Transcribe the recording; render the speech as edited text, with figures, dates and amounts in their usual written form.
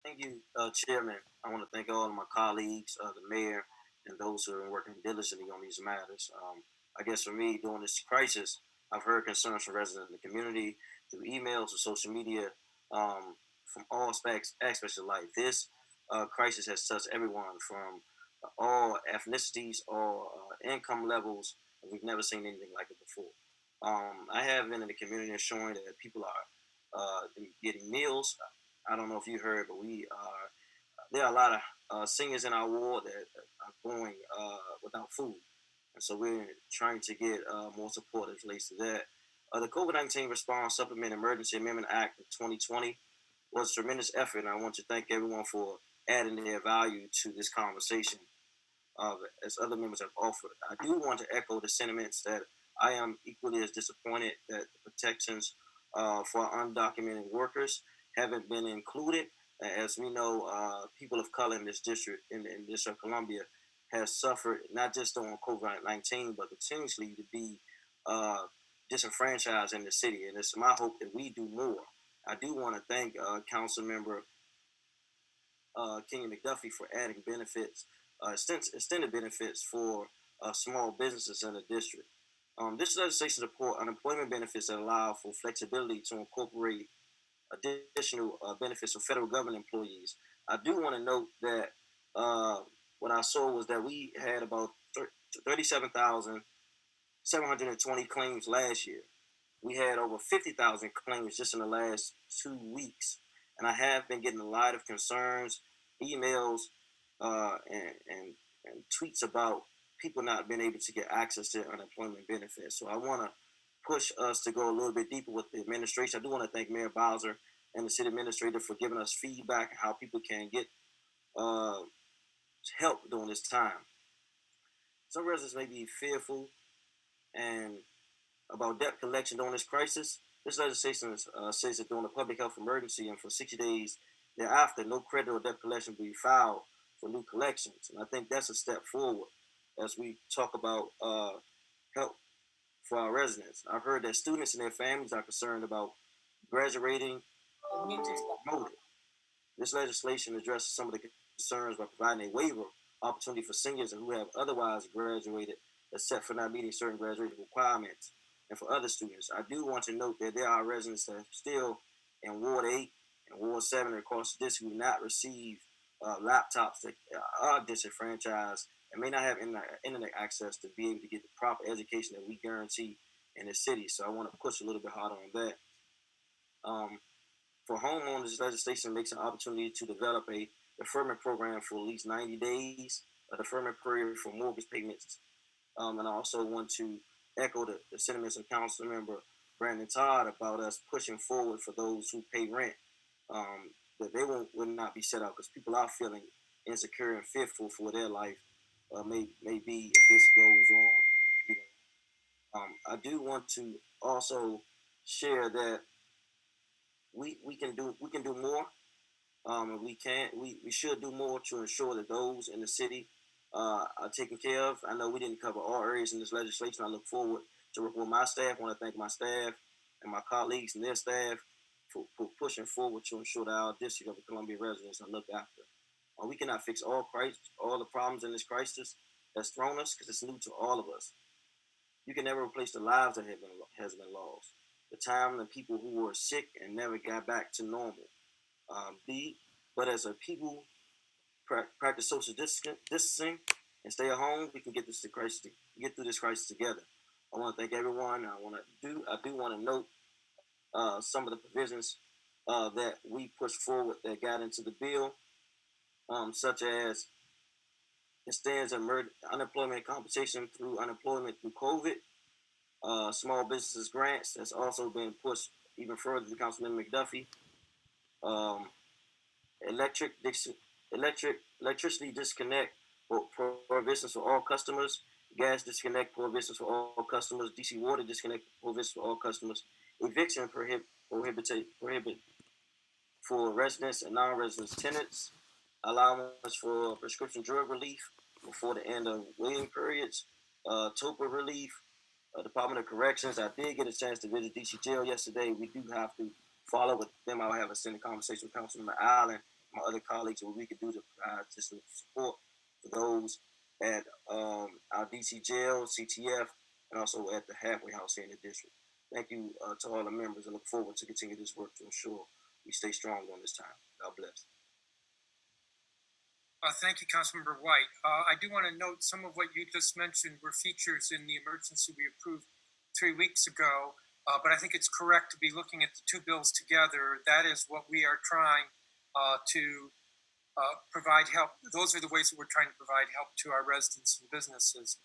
Thank you, Chairman. I want to thank all of my colleagues, the mayor, and those who are working diligently on these matters. I guess for me, during this crisis, I've heard concerns from residents in the community through emails or social media from all aspects of life. This crisis has touched everyone from all ethnicities, all income levels. We've never seen anything like it before. I have been in the community ensuring that people are getting meals. I don't know if you heard, but we are there are a lot of seniors in our ward that are going without food, and so we're trying to get more support as relates to that. The COVID-19 Response Supplement Emergency Amendment Act of 2020 was a tremendous effort, and I want to thank everyone for adding their value to this conversation. As other members have offered, I do want to echo the sentiments that I am equally as disappointed that the protections for undocumented workers haven't been included. As we know, people of color in this district, in District of Columbia, has suffered not just on COVID-19, but continuously to be uh, disenfranchised in the city. And it's my hope that we do more. I do want to thank Councilmember Kenny McDuffie for adding benefits, extended benefits for small businesses in the district. This legislation supports unemployment benefits that allow for flexibility to incorporate additional benefits for federal government employees. I do want to note that what I saw was that we had about 37,720 claims last year. We had over 50,000 claims just in the last 2 weeks. And I have been getting a lot of concerns, emails, and tweets about people not being able to get access to unemployment benefits. So I want to push us to go a little bit deeper with the administration. I do want to thank Mayor Bowser and the city administrator for giving us feedback on how people can get uh, help during this time. Some residents may be fearful and about debt collection during this crisis. This legislation says that during a public health emergency and for 60 days thereafter, no credit or debt collection will be filed for new collections. And I think that's a step forward as we talk about help for our residents. I've heard that students and their families are concerned about graduating promoted. This legislation addresses some of the concerns by providing a waiver opportunity for seniors who have otherwise graduated, except for not meeting certain graduation requirements, and for other students. I do want to note that there are residents that are still in Ward 8 and Ward 7 across the district who do not receive laptops that are disenfranchised and may not have internet access to be able to get the proper education that we guarantee in the city. So I want to push a little bit harder on that. Um, for homeowners, legislation makes an opportunity to develop a deferment program for at least 90 days, a deferment period for mortgage payments. And I also want to echo the sentiments of Councilmember Brandon Todd about us pushing forward for those who pay rent, that they will not be set out because people are feeling insecure and fearful for their life may be if this goes on. You I do want to also share that we can do more. And we should do more to ensure that those in the city are taken care of. I know we didn't cover all areas in this legislation. I look forward to working with my staff. I want to thank my staff and my colleagues and their staff for pushing forward to ensure that our district of the Columbia residents are looked after. We cannot fix all the problems in this crisis that's thrown us because it's new to all of us. You can never replace the lives that has been lost, the time and people who were sick and never got back to normal. B, but as a people practice social distancing and stay at home, we can get through this crisis together. I want to thank everyone. I do want to note some of the provisions that we pushed forward that got into the bill, such as extends unemployment compensation through unemployment through COVID, small businesses grants that's also been pushed even further to Councilman McDuffie, um, electric electricity disconnect prohibitions for all customers, gas disconnect prohibitions for all customers, DC water disconnect prohibitions for all customers, eviction prohibit for residents and non-residents tenants, allowance for prescription drug relief before the end of waiting periods, TOPA relief, Department of Corrections. I did get a chance to visit DC Jail yesterday. We do have to follow with them. I'll have a Senate conversation with Councilman Allen my other colleagues what we could do to provide just some support for those at our DC jail, CTF, and also at the halfway house here in the district. Thank you to all the members, and look forward to continue this work to ensure we stay strong on this time. God bless. Thank you, Councilmember White. I do want to note some of what you just mentioned were features in the emergency we approved 3 weeks ago, but I think it's correct to be looking at the two bills together. That is what we are trying to provide help. Those are the ways that we're trying to provide help to our residents and businesses.